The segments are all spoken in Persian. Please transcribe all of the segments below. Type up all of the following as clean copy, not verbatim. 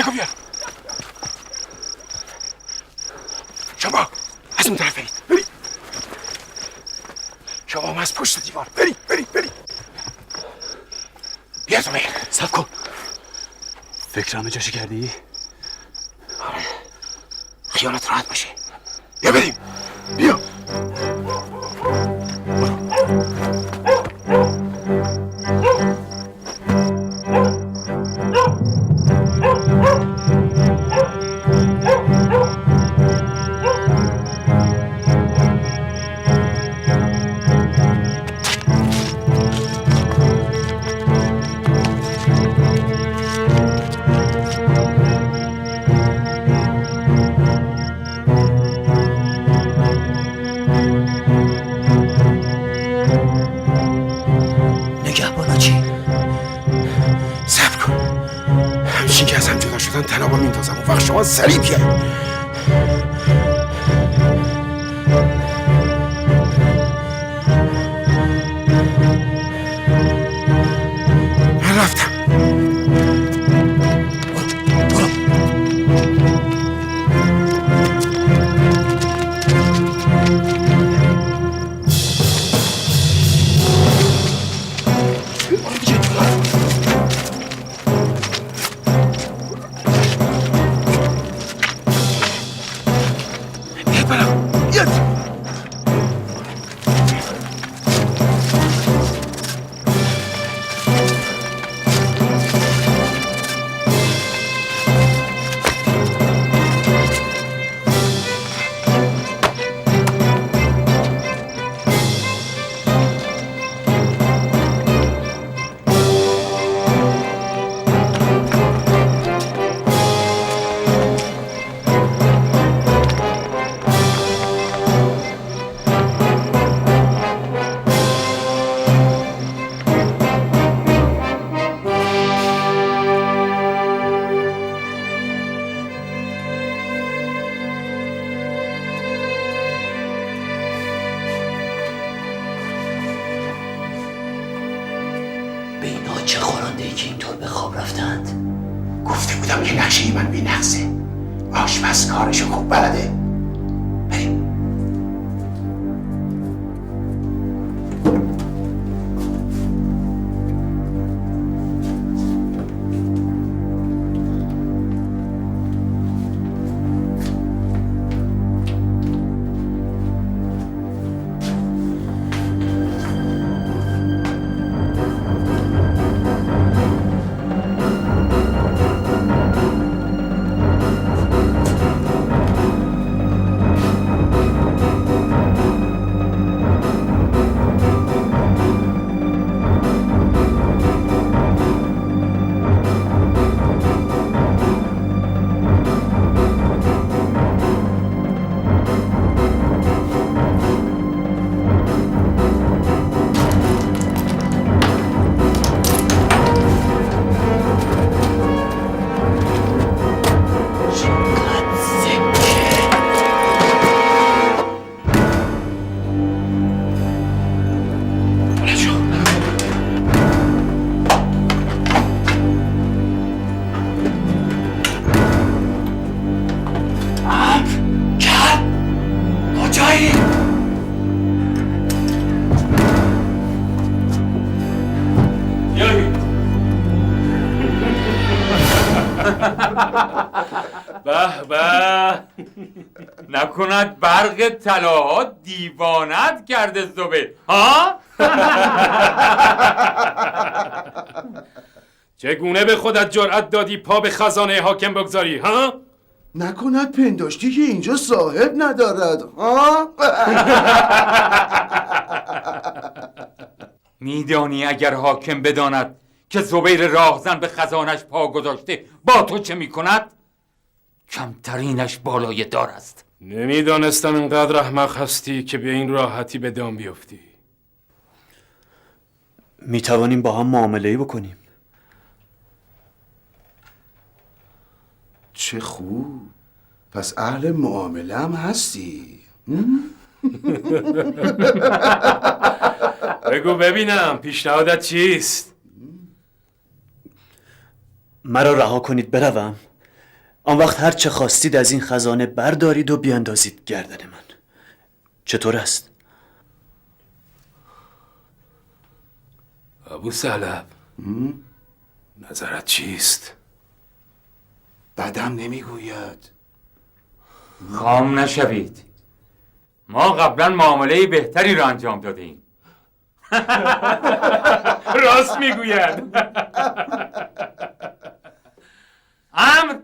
بگو بیا. شما از اون طرف برید. برید. شما هم از پشت دیوار. برید. بیا زبیر. صبر کن. فکر همه جاشو کردی؟ آره. خیالت راحت باشه. بیا بریم. بیا. تنابا میندازم اون وقت شما سریع بیاید. من رفتم. برو. چه خورنده که اینطور به خواب رفتند؟ گفته بودم که نقشه من بی نقصه. آشپز کارشو خوب بلده. بریم. به به، نکند برق طلاها دیوانت کرده زبیر ها؟ چگونه به خودت جرأت دادی پا به خزانه حاکم بگذاری ها؟ نکند پنداشتی که اینجا صاحب ندارد ها؟ میدانی اگر حاکم بداند که زبیر راهزن به خزانش پا گذاشته با تو چه میکند؟ کمترینش بالای دار است. نمیدانستم اینقدر احمق هستی که به این راحتی به دام بیفتی. میتوانیم با هم معامله‌ای بکنیم. چه خوب، پس اهل معامله هم هستی. بگو ببینم پیشنهادت چیست؟ مرا رها کنید بروم آن وقت هر چه خواستید از این خزانه بردارید و بیاندازید گردن من. چطور است؟ ابو سلب، نظرت چیست؟ بدم نمیگوید. خام نشوید. ما قبلا معامله بهتری را انجام دادیم. راست میگوید. امر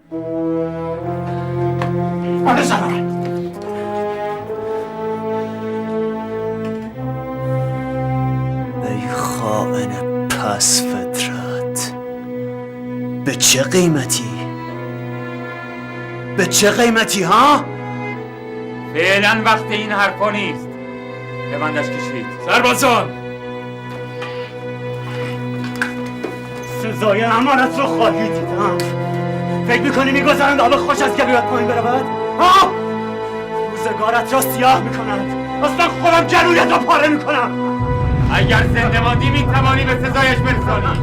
ای خائن پس فطرت، به چه قیمتی؟ به چه قیمتی ها؟ فعلا وقت این حرفا نیست. ببندش کشید. سربازان، سزای امانت رو خواهی دیدم. فکر میکنی میگذارند آب خوش از گلویت پایین برود؟ ها؟ روزگارت را سیاه میکنند. اصلا خودم گلویت را پاره میکنم. اگر زنده ماندی میتوانی به سزایش برسانی.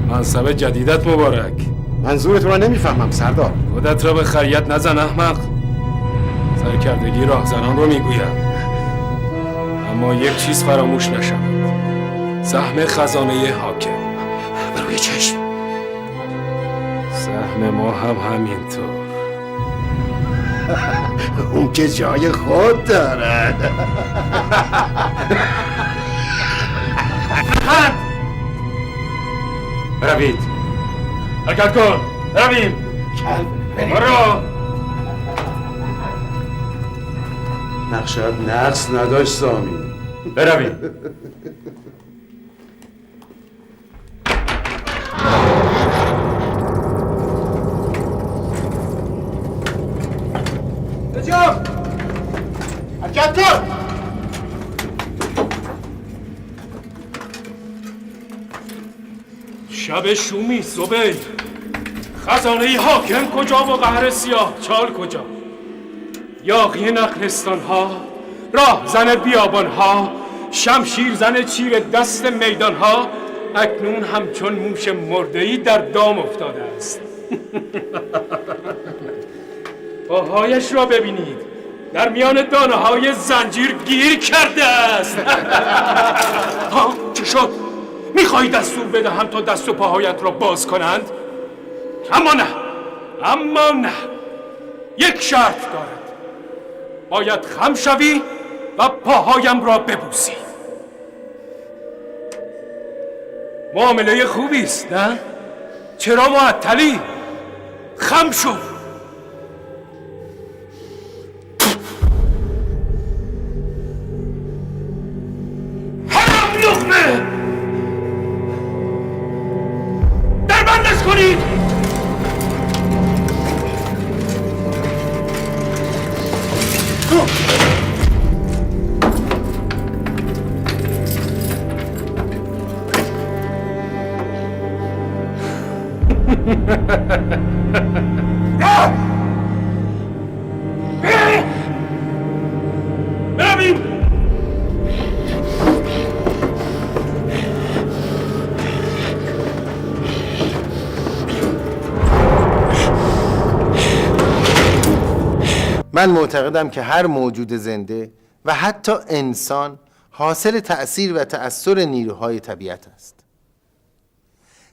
منصب جدیدت مبارک. منظورت را نمیفهمم سردار. خودت را به خریت نزن احمق. سرکردگی راهزنان رو میگویم. اما یک چیز فراموش نشود. سهم خزانه حاکم. به روی چشم. سهم ما هم همینطور. اون که جای خود داره. بروید. حرکت کن. برویم. برو. نقشت نقص نداشت سامی. بروید. بجام حرکت کن. شب شومی زبیر. خزانه حاکم کجا و قهر سیاه چال کجا؟ یاغی نخلستان ها، راه زن بیابان ها، شمشیر زن چیر دست میدان ها، اکنون همچون موش مرده‌ای در دام افتاده است. پاهایش را ببینید، در میان دانه های زنجیر گیر کرده است. ها چه شد؟ میخوایی دستور بدهم تا دست و پاهایت را باز کنند؟ اما نه. یک شرط دارد. باید خم شوی و پاهایم را ببوسی. معامله خوبی است نه؟ چرا معطلی؟ خم شو. حرام لقمه! در بندش کنید! برویم! من معتقدم که هر موجود زنده و حتی انسان حاصل تأثیر و تأثیر نیروهای طبیعت است.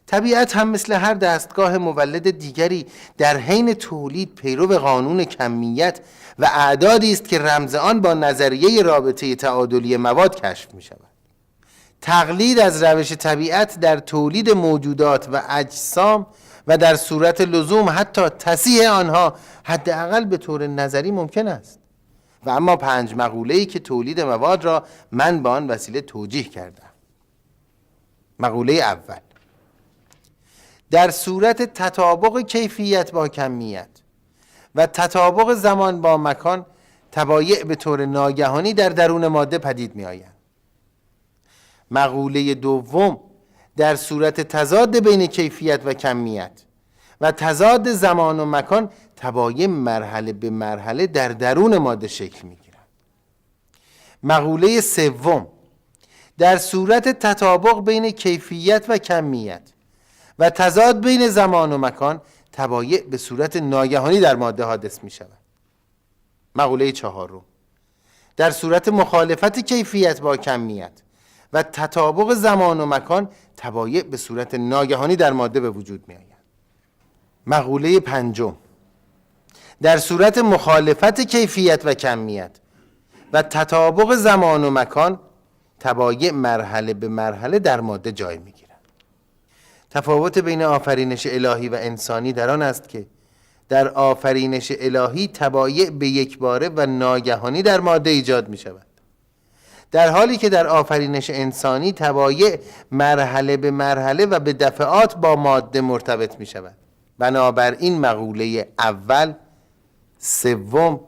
طبیعت هم مثل هر دستگاه مولد دیگری در حین تولید پیرو قانون کمیت و اعدادی است که رمز آن با نظریه رابطه تعادلی مواد کشف می شود. تقلید از روش طبیعت در تولید موجودات و اجسام و در صورت لزوم حتی تصحیح آنها حداقل به طور نظری ممکن است. و اما 5 مقوله‌ای که تولید مواد را من به آن وسیله توجیه کردم. مقوله اول: در صورت تطابق کیفیت با کمیت و تطابق زمان با مکان، تبایع به طور ناگهانی در درون ماده پدید می آیند. مقوله دوم: در صورت تضاد بین کیفیت و کمیت و تضاد زمان و مکان، تبایع مرحله به مرحله در درون ماده شکل می گیرند. مقوله سوم: در صورت تطابق بین کیفیت و کمیت و تضاد بین زمان و مکان تبایع به صورت ناگهانی در ماده حادث می شود. مقوله 4: در صورت مخالفت کیفیت با کمیت و تطابق زمان و مکان تبایع به صورت ناگهانی در ماده به وجود می آید. مقوله 5: در صورت مخالفت کیفیت و کمیت و تطابق زمان و مکان تبایع مرحله به مرحله در ماده جای می گیرند. تفاوت بین آفرینش الهی و انسانی در آن است که در آفرینش الهی تبایع به یک باره و ناگهانی در ماده ایجاد می شود، در حالی که در آفرینش انسانی تبایع مرحله به مرحله و به دفعات با ماده مرتبط می شود. بنابراین مقوله اول، سوم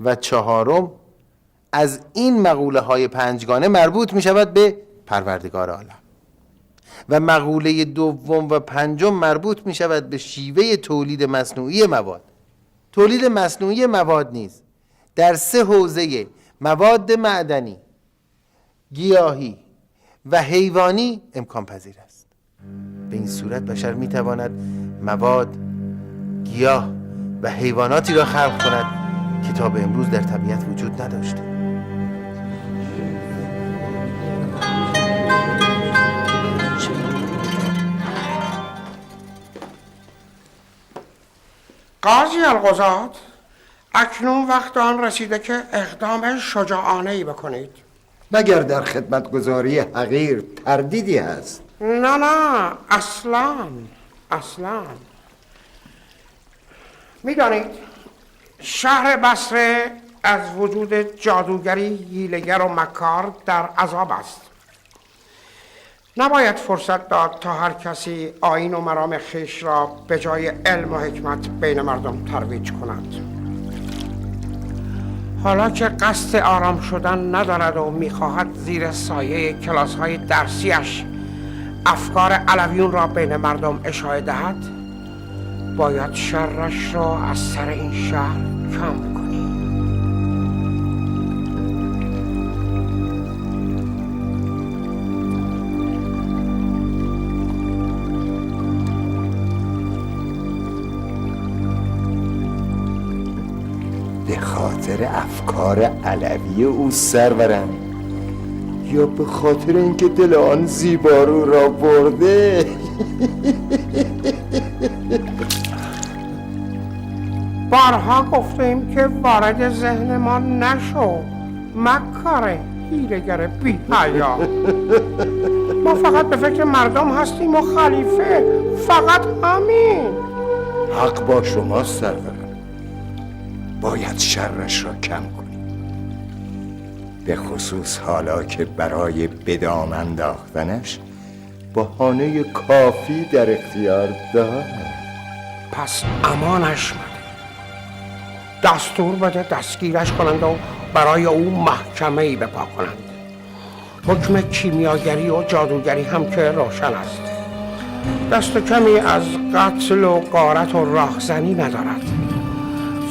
و چهارم از این مقوله های پنجگانه مربوط می شود به پروردگار عالم و مقوله دوم و پنجم مربوط می شود به شیوه تولید مصنوعی مواد. تولید مصنوعی مواد نیز در 3 حوزه مواد معدنی، گیاهی و حیوانی امکان پذیر است. به این صورت بشر می تواند مواد، گیاه و حیواناتی را خلق کند که تا به امروز در طبیعت وجود نداشته. قاضی القضات، اکنون وقت آن رسیده که اقدام شجاعانه‌ای بکنید. مگر در خدمتگزاری حقیر تردیدی هست؟ نه اصلا میدانید شهر بصره از وجود جادوگری، حیله‌گر و مکار در عذاب است. نباید فرصت داد تا هر کسی آیین و مرام خویش را به جای علم و حکمت بین مردم ترویج کند. حالا که قصد آرام شدن ندارد و میخواهد زیر سایه کلاس‌های درسیش افکار علویون را بین مردم اشاعه دهد، باید شرش را از سر این شهر کم کنی. به خاطر افکار علوی او سرورم، یا به خاطر اینکه دل آن زیبارو را برده؟ بارها گفتیم که وارد ذهن ما نشو، مکاره حیله‌گر بی حیا. ما فقط به فکر مردم هستیم و خلیفه، فقط همین. حق با شما سرورم، باید شرش را کم کنی، به خصوص حالا که برای به دام انداختنش بهانه کافی در اختیار دارد. پس امانش مده، دستور بده دستگیرش کنند و برای او محکمه‌ای بپا کنند. حکم کیمیاگری و جادوگری هم که روشن است، دست کمی از قتل و غارت و راهزنی ندارد.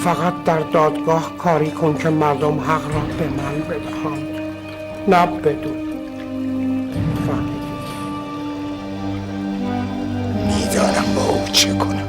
فقط در دادگاه کاری کن که مردم حق را به من بدهند، نه بدون. فهمیدی؟ میدانم با او چه کنم.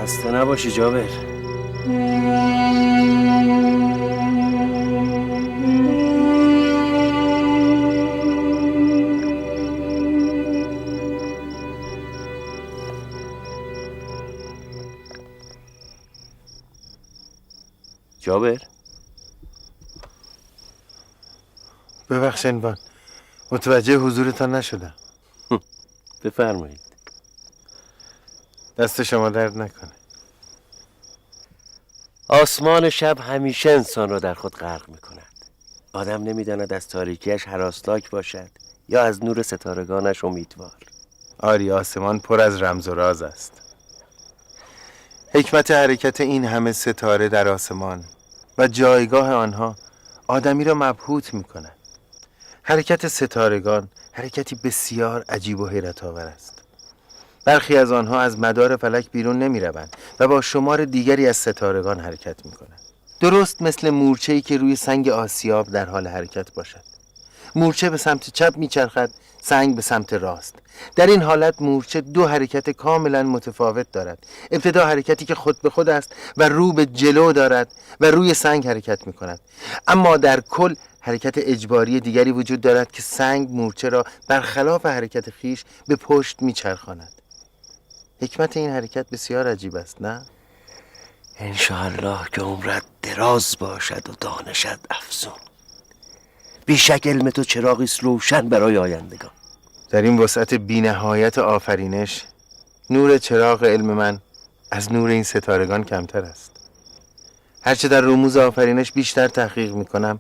خسته نباشی جابر. جابر ببخش انوان، متوجه حضورتان نشدم. بفرمایید. دست شما درد نکنه. آسمان شب همیشه انسان را در خود غرق می کند. آدم نمیداند از تاریکیش هراسناک باشد یا از نور ستارگانش امیدوار. آری، آسمان پر از رمز و راز است. حکمت حرکت این همه ستاره در آسمان و جایگاه آنها آدمی را مبهوت می کند. حرکت ستارگان حرکتی بسیار عجیب و حیرت آور است. برخی از آنها از مدار فلک بیرون نمی روند و با شمار دیگری از ستارگان حرکت می کنند. درست مثل مورچه‌ای که روی سنگ آسیاب در حال حرکت باشد. مورچه به سمت چپ می چرخد، سنگ به سمت راست. در این حالت مورچه دو حرکت کاملا متفاوت دارد. ابتدا حرکتی که خود به خود است و رو به جلو دارد و روی سنگ حرکت می کند. اما در کل حرکت اجباری دیگری وجود دارد که سنگ مورچه را برخلاف حرکت خیش به پشت می چرخاند. حکمت این حرکت بسیار عجیب است، نه؟ انشاءالله که عمرت دراز باشد و دانشت افزون. بیشک علم تو چراغی است روشن برای آیندگان. در این وسعت بی‌نهایت آفرینش نور چراغ علم من از نور این ستارگان کمتر است. هرچه در رموز آفرینش بیشتر تحقیق میکنم،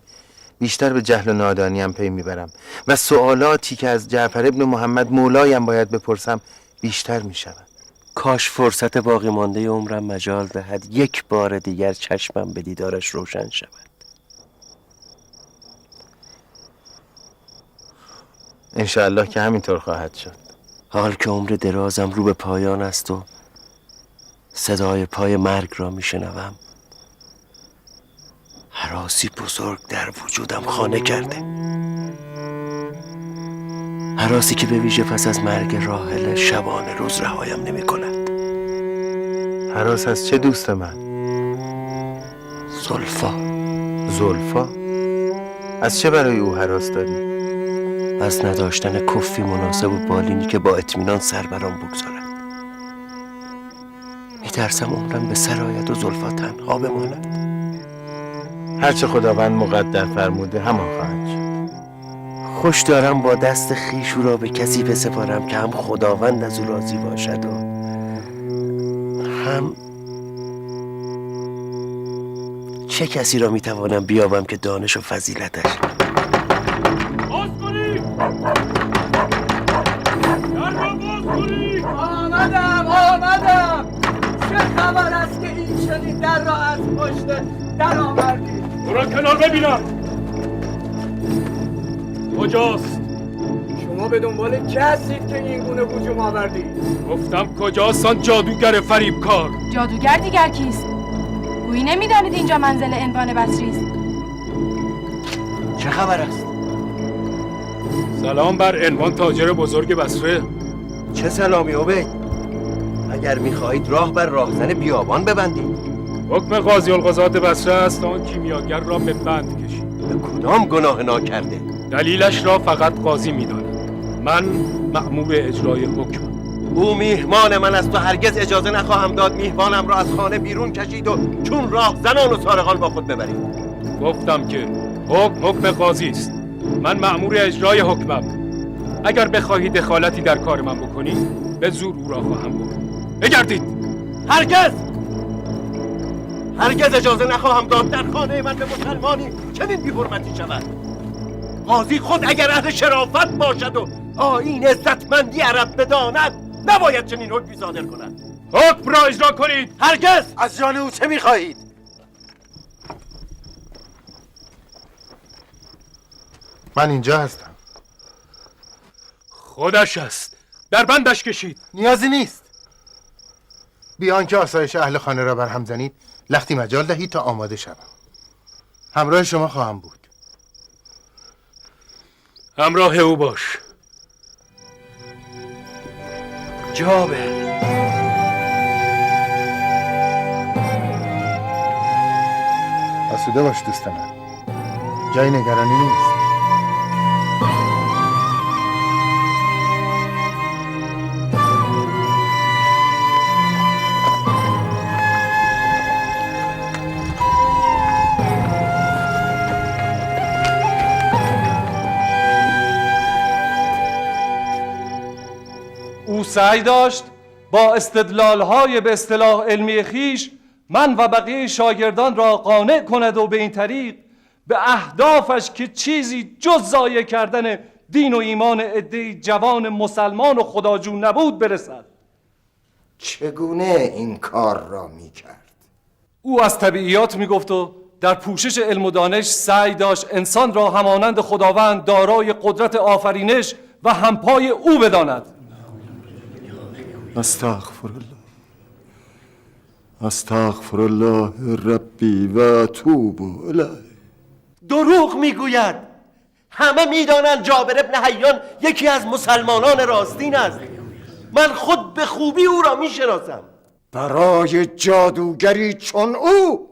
بیشتر به جهل و نادانیم پی میبرم و سوالاتی که از جعفر ابن محمد مولایم باید بپرسم بیشتر میشود. کاش فرصت باقی مانده عمرم مجال دهد یک بار دیگر چشمم به دیدارش روشن شود. انشاءالله که همینطور خواهد شد. حال که عمر درازم رو به پایان است و صدای پای مرگ را میشنوم، هراسی بزرگ در وجودم خانه کرده. هراسی که به ویژه پس از مرگ راحله شبانه روز رهایم نمی کند. هراس از چه دوست من؟ زلفا. زلفا؟ از چه برای او هراس داری؟ از نداشتن کفی مناسب و بالینی که با اطمینان سر برام بگذارد. میترسم عمرم به سر آید و زلفا تنها بماند. هرچه خداوند مقدر فرموده همان خواهد شد. خوش دارم با دست خیش او را به کسی بسپارم که هم خداوند از او راضی باشد و هم چه کسی را میتوانم بیابم که دانش و فضیلتش باز کنی! در را باز کنی! آمدم چه خبر است که این چنین در را از پشت در آوردی؟ برو کنار ببینم کجاست؟ شما به دنبال کسید که این گونه هجوم آوردی؟ گفتم کجاست آن جادوگر فریبکار؟ جادوگر دیگر کیست؟ گویی نمیدانید اینجا منزل انوان بصری است. چه خبر است؟ سلام بر انوان تاجر بزرگ بصره. چه سلامی عبید؟ اگر میخواهید راه بر راهزن بیابان ببندید. حکم قاضی القضات بصره است آن کیمیاگر را به بند کشید. به کدام گناه ناکرده؟ دلیلش را فقط قاضی میداند. من مأمور اجرای حکم. او میهمان من است و هرگز اجازه نخواهم داد میهمانم را از خانه بیرون کشید و چون راه زنان و سارقان با خود ببرید. گفتم که حکم قاضی است. من مأمور اجرای حکمم. اگر بخواهید دخالتی در کار من بکنید به زور او را خواهم برد. بگردید. هرگز اجازه نخواهم داد در خانه من به مسلمانی چنین بی‌حرمتی شود. قاضی خود اگر اهل شرافت باشد و آیین عزتمندی عرب بداند نباید چنین حکمی صادر کند. حکم را اجرا کنید. هرگز. از جان او چه می‌خواهید؟ من اینجا هستم. خودش است. در بندش کشید. نیازی نیست. بیان که آسایش اهل خانه را برهم زنید، لختی مجال دهید تا آماده شوم. همراه شما خواهم بود. همراه او باش. جابر آسوده باش دوست من، جای نگرانی نیست. او سعی داشت با استدلال‌های به اصطلاح علمی خیش من و بقیه شاگردان را قانع کند و به این طریق به اهدافش که چیزی جز ضایع کردن دین و ایمان عده‌ای جوان مسلمان و خداجو نبود برسد. چگونه این کار را میکرد؟ او از طبیعیات میگفت و در پوشش علم و دانش سعی داشت انسان را همانند خداوند دارای قدرت آفرینش و همپای او بداند. استغفر الله ربی و اتوب الیه. دروغ میگوید. همه میدانند جابر ابن حیان یکی از مسلمانان راستین است. من خود به خوبی او را میشناسم. برای جادوگری چون او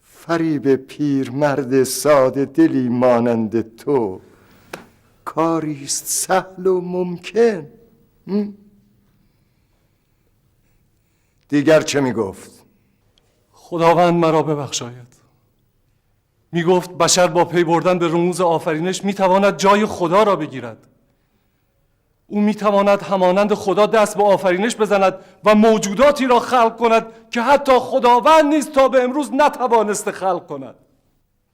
فریب پیرمرد ساده دلی مانند تو کاریست سهل و ممکن. دیگر چه میگفت؟ خداوند مرا ببخشاید. میگفت بشر با پی بردن به رموز آفرینش میتواند جای خدا را بگیرد. او میتواند همانند خدا دست به آفرینش بزند و موجوداتی را خلق کند که حتی خداوند نیز تا به امروز نتوانسته خلق کند.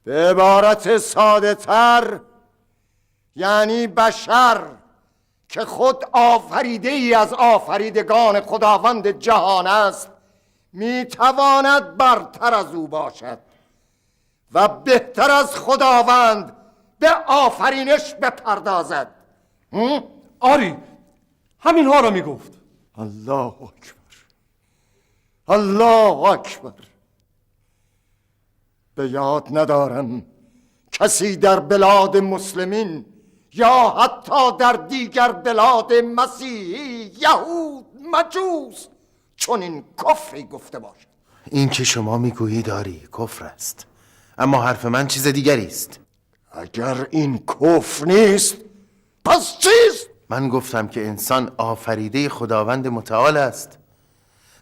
به عبارت ساده تر، یعنی بشر که خود آفریده ای از آفریدگان خداوند جهان است میتواند برتر از او باشد و بهتر از خداوند به آفرینش بپردازد. آری، همینها را میگفت. الله اکبر، الله اکبر. به یاد ندارم کسی در بلاد مسلمین یا حتی در دیگر بلاد مسیحی، یهود، مجوس چون این کفری گفته باشد. این که شما میگویید داری کفر است، اما حرف من چیز دیگری است. اگر این کفر نیست پس چیست؟ من گفتم که انسان آفریده خداوند متعال است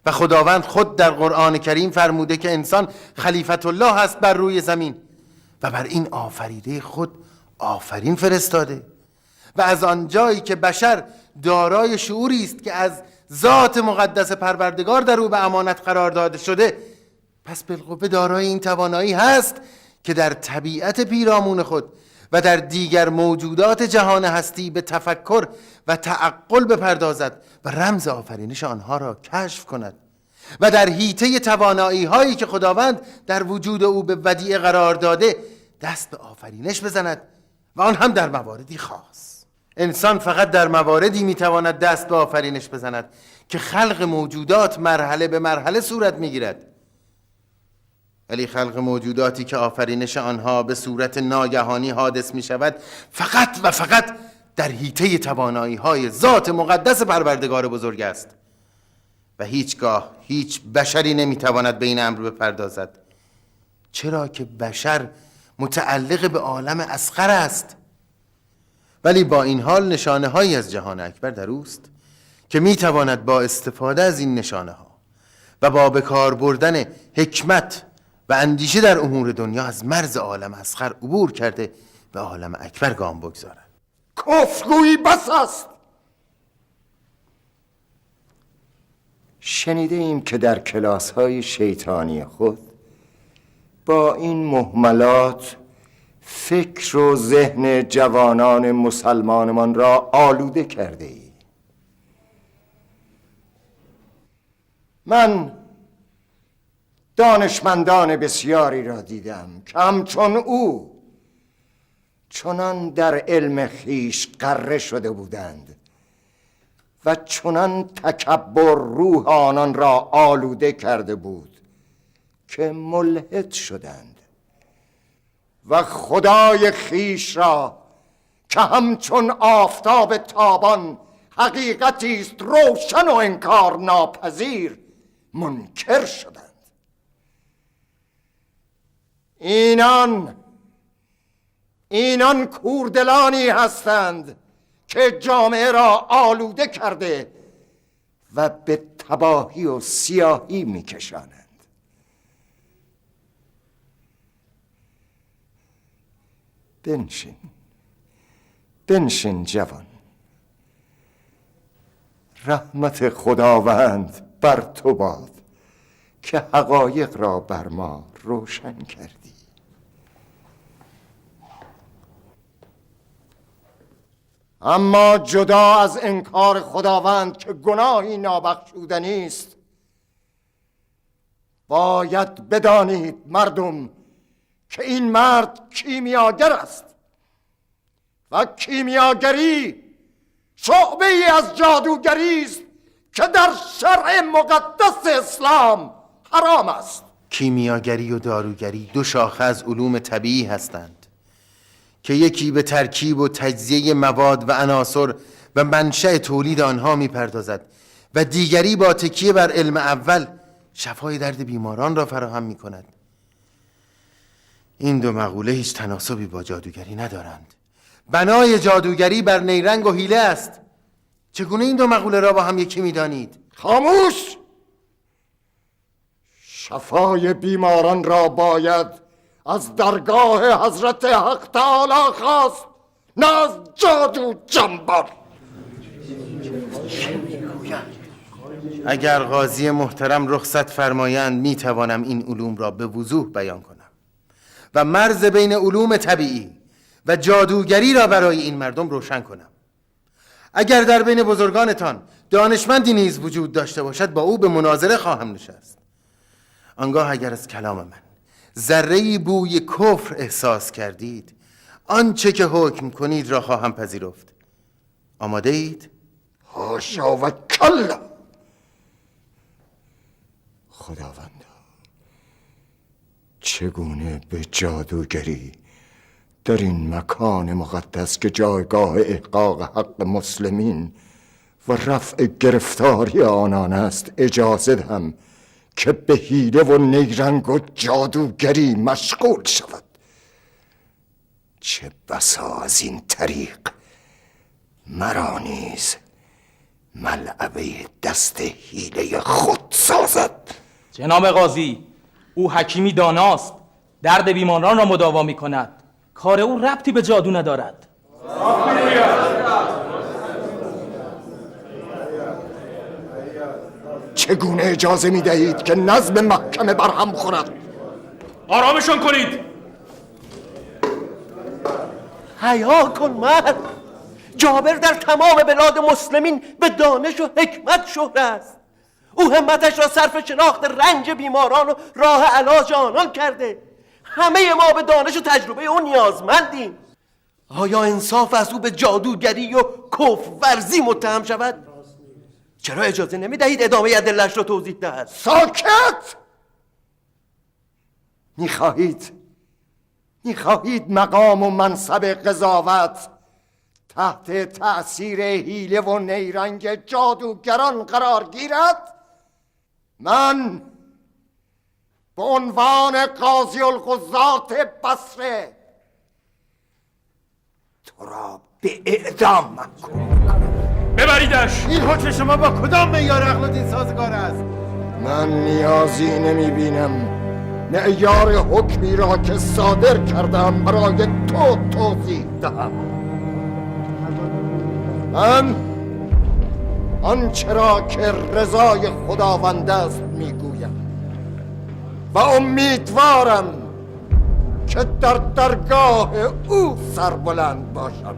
و خداوند خود در قرآن کریم فرموده که انسان خلیفت الله است بر روی زمین و بر این آفریده خود آفرین فرستاده و از آنجایی که بشر دارای شعوری است که از ذات مقدس پروردگار در او به امانت قرار داده شده، پس بالقوه دارای این توانایی هست که در طبیعت پیرامون خود و در دیگر موجودات جهان هستی به تفکر و تعقل بپردازد و رمز آفرینش آنها را کشف کند و در حیطه توانایی هایی که خداوند در وجود او به ودیعه قرار داده دست به آفرینش بزند و آن هم در مواردی خاص. انسان فقط در مواردی میتواند دست به آفرینش بزند که خلق موجودات مرحله به مرحله صورت میگیرد، ولی خلق موجوداتی که آفرینش آنها به صورت ناگهانی حادث می شود فقط و فقط در حیطه توانایی های ذات مقدس پروردگار بزرگ است و هیچگاه هیچ بشری نمی تواند به این امر بپردازد، چرا که بشر متعلق به عالم اصغر است. ولی با این حال نشانه هایی از جهان اکبر در اوست که می تواند با استفاده از این نشانه ها و با بکار بردن حکمت و اندیشه در امور دنیا از مرز عالم اصغر عبور کرده به عالم اکبر گام بگذارد. کفرگویی بس است. شنیده ایم که در کلاس های شیطانی خود با این مهملات فکر و ذهن جوانان مسلمانمان را آلوده کرده ای. من دانشمندان بسیاری را دیدم که همچون او چنان در علم خویش غره شده بودند و چنان تکبر روح آنان را آلوده کرده بود که ملحد شدند و خدای خویش را که همچون آفتاب تابان حقیقتی است روشن و انکار ناپذیر منکر شدند. اینان کوردلانی هستند که جامعه را آلوده کرده و به تباهی و سیاهی میکشانند. بنشین جوان. رحمت خداوند بر تو باد که حقایق را بر ما روشن کردی. اما جدا از انکار خداوند که گناهی نابخشودنی است، باید بدانید مردم که این مرد کیمیاگر است و کیمیاگری شعبه ای از جادوگری است که در شرع مقدس اسلام حرام است. کیمیاگری و داروگری دو شاخه از علوم طبیعی هستند که یکی به ترکیب و تجزیه مواد و عناصر و منشأ تولید آنها می‌پردازد و دیگری با تکیه بر علم اول شفای درد بیماران را فراهم می‌کند. این دو مقوله هیچ تناسبی با جادوگری ندارند. بنای جادوگری بر نیرنگ و حیله است. چگونه این دو مقوله را با هم یکی می‌دانید؟ خاموش! شفای بیماران را باید از درگاه حضرت حق تعالی خواست، نه از جادو جنبر. اگر قاضی محترم رخصت فرمایند میتوانم این علوم را به وضوح بیان کنم و مرز بین علوم طبیعی و جادوگری را برای این مردم روشن کنم. اگر در بین بزرگانتان دانشمندی نیز وجود داشته باشد با او به مناظره خواهم نشست. آنگاه اگر از کلام من ذره‌ای بوی کفر احساس کردید، آنچه که حکم کنید را خواهم پذیرفت. آماده اید؟ حاشا و کلا. خداوندا، چگونه به جادوگری در این مکان مقدس که جایگاه احقاق حق مسلمین و رفع گرفتاری آنان است اجازه دهم که به حیله و نیرنگ و جادوگری مشغول شود؟ چه بسا از این طریق مرا نیز ملعبه دست حیله خود سازد. جناب قاضی، او حکیمی داناست، درد بیماران را مداوا می کند. کار او ربطی به جادو ندارد. چگونه اجازه می دهید که نظم محکمه برهم خورد؟ آرامشان کنید. حیا کن مرد. جابر در تمام بلاد مسلمین به دانش و حکمت شهره است. او همتش را صرف شناخت رنج بیماران و راه علاج آنان کرده. همه ما به دانش و تجربه او نیازمندیم. آیا انصاف از او به جادوگری و کفر ورزی متهم شود؟ چرا اجازه نمی دهید ادامه ادله‌اش را توضیح دهد؟ ساکت! میخواهید مقام و منصب قضاوت تحت تأثیر حیله و نیرنگ جادوگران قرار گیرد؟ من به عنوان قاضی القضات بصره تو را به اعدام محکوم میکنم. ببریدش. این حکم شما با کدام معیار عقل و دین سازگار است؟ من نیازی نمیبینم معیار حکمی را که صادر کردم برای تو توضیح دهم. من آنچه را که رضای خداوند است میگویم و امیدوارم که در درگاه او سربلند باشم.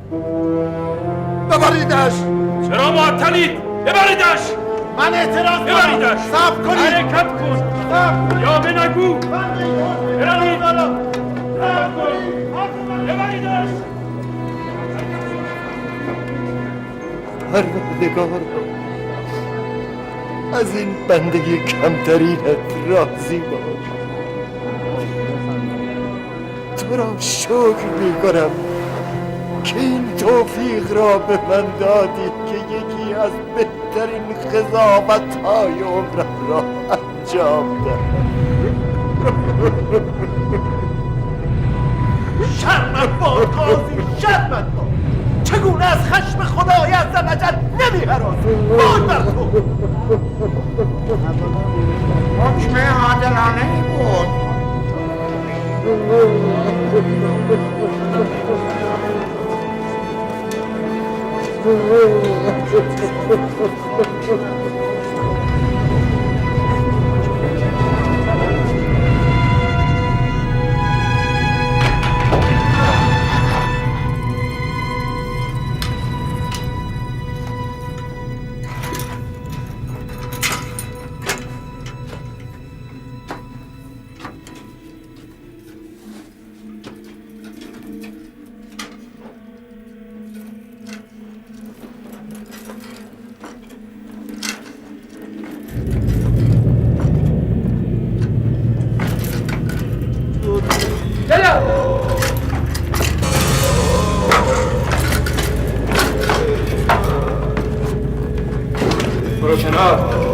ببریدش. چرا معطلید؟ ببریدش. من اعتراض دارم. ببریدش. صبر کنید. حرکت کن. یا به نگو. ببرید. ببریدش. پروردگار، از این بنده کمترینت راضی باش. تو را شکر میکنم که این توفیق را به من دادی که یکی از بهترین قضاوت‌های عمرم را انجام دهم. شرمت باد قاضی، شرمت باد. چگونه از خشم خدای عزوجل نمی‌هرازی؟ باد بر تو. حکم عادلانه بود. برو کنار.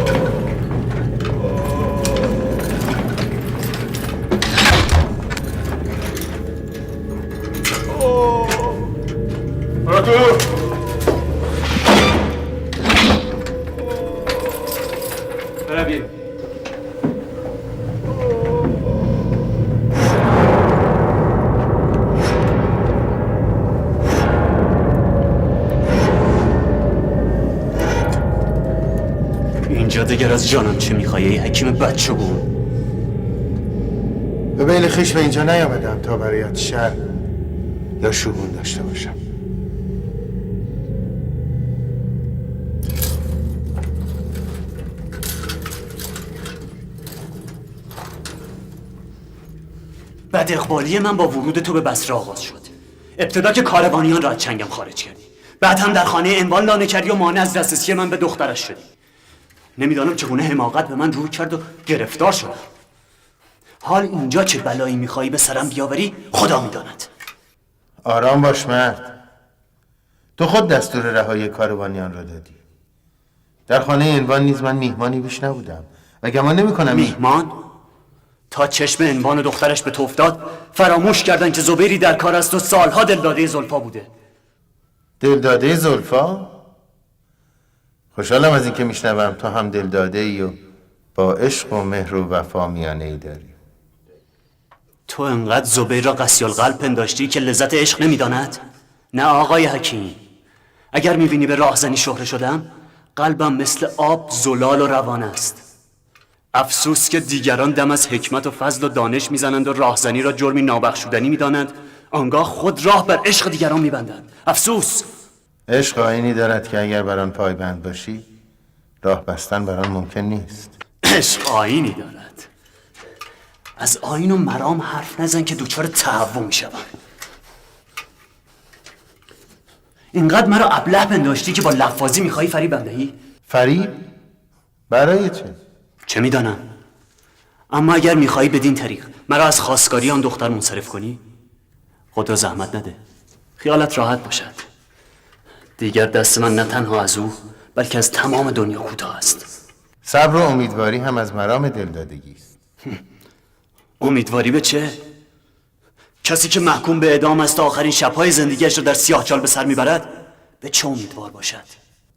برو تو. بروید. اینجا دیگر از جانم چه میخوای ای حکیم بدشگون؟ به بیل خویش به اینجا نیامدم تا برایت شر یا شگون داشته باشم. بد اقبالی من با ورود تو به بصره آغاز شد. ابتدا که کاروانیان را از چنگم خارج کردی، بعد هم در خانه انوان لانه کردی و مانع از دسترسی من به دخترش شدی. نمیدانم چگونه حماقت به من روی کرد و گرفتار شدم. حال اینجا چه بلایی میخوایی به سرم بیاوری خدا میداند. آرام باش مرد. تو خود دستور رهایی کاروانیان را دادی. در خانه انوان نیز من میهمانی بیش نبودم و گمان نمی‌کنم میهمان؟ تا چشم انوان و دخترش به تو افتاد فراموش کردن که زبیری در کار است و سالها دلداده زلفا بوده. دلداده زلفا؟ خوشحالم از اینکه میشنوم تو هم دلداده ای و با عشق و مهر و وفا میانه ای داری. تو انقدر زبیر را قسی القلب پنداشتی که لذت عشق نمیداند؟ نه آقای حکیم، اگر میبینی به راهزنی شهره شدم قلبم مثل آب زلال و روان است. افسوس که دیگران دم از حکمت و فضل و دانش میزنند و راهزنی را جرمی نابخشودنی میدانند، آنگاه خود راه بر عشق دیگران میبندند. افسوس. عشق آیینی دارد که اگر بر آن پایبند باشی راه بستن بر آن ممکن نیست. عشق آیینی دارد. از آیین و مرام حرف نزن که دوچار تهوع میشوم. اینقدر مرا ابله پنداشتی که با لفاظی میخوایی فریب بندهی؟ فریب؟ برای چه؟ چه میدانم. اما اگر میخوایی بدین طریق مرا از خواستگاری آن دختر منصرف کنی، خود را زحمت نده، خیالت راحت باشد. دیگر دست من نه تنها از او بلکه از تمام دنیا کوتاه است. صبر و امیدواری هم از مرام دلدادگی است. امیدواری به چه؟ کسی که محکوم به اعدام است تا آخرین شب‌های زندگیش را در سیاهچال به سر میبرد به چه امیدوار باشد؟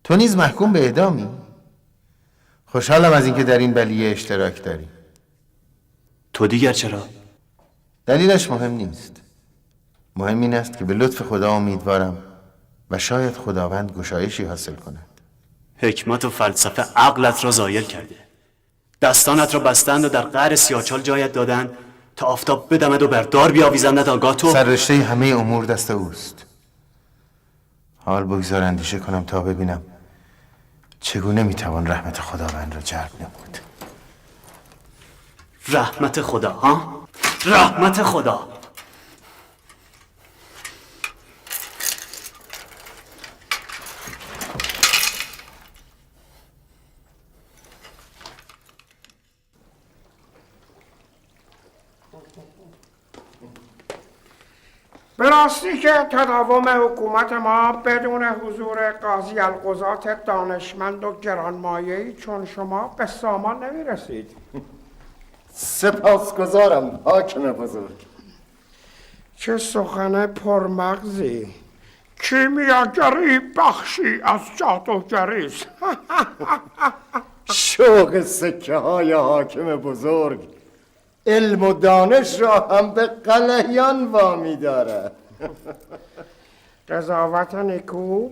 تو نیز محکوم به اعدامی؟ خوشحالم از اینکه در این بلیه اشتراک داری. تو دیگر چرا؟ دلیلش مهم نیست. مهم این است که به لطف خدا امیدوارم و شاید خداوند گشایشی حاصل کند. حکمت و فلسفه عقلت را زایل کرده. دستانت را بستند و در قعر سیاهچال جایت دادند تا آفتاب بدمد و بر دار بیاویزند. آگاه تو سررشته همه امور دست اوست. حال بگذار اندیشه کنم تا ببینم چگونه میتوان رحمت خداوند را جلب نمود. رحمت خدا ها؟ رحمت خدا. به راستی که تداوم حکومت ما بدون حضور قاضی القضات دانشمند و گرانمایه‌ای چون شما به سامان نمی‌رسید. سپاسگزارم حاکم بزرگ. چه سخن پرمغزی. کیمیاگری بخشی از جادوگریست. شوق سکه های حاکم بزرگ علم و دانش را هم به قلیان وامی دارد. قضاوت نیکو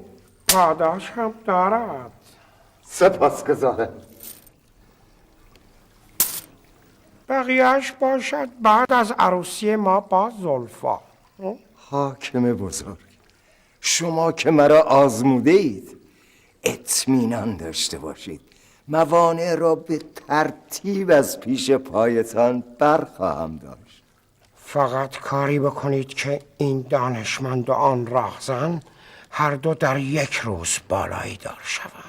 پاداش هم دارد. سپاسگزارم. بقیهش باشد بعد از عروسی ما با زلفا. حاکم بزرگ، شما که مرا آزموده اید اطمینان داشته باشید موانع را به ترتیب از پیش پایتان برخواهم داشت. فقط کاری بکنید که این دانشمند و آن راهزن هر دو در یک روز بالایی دار شود.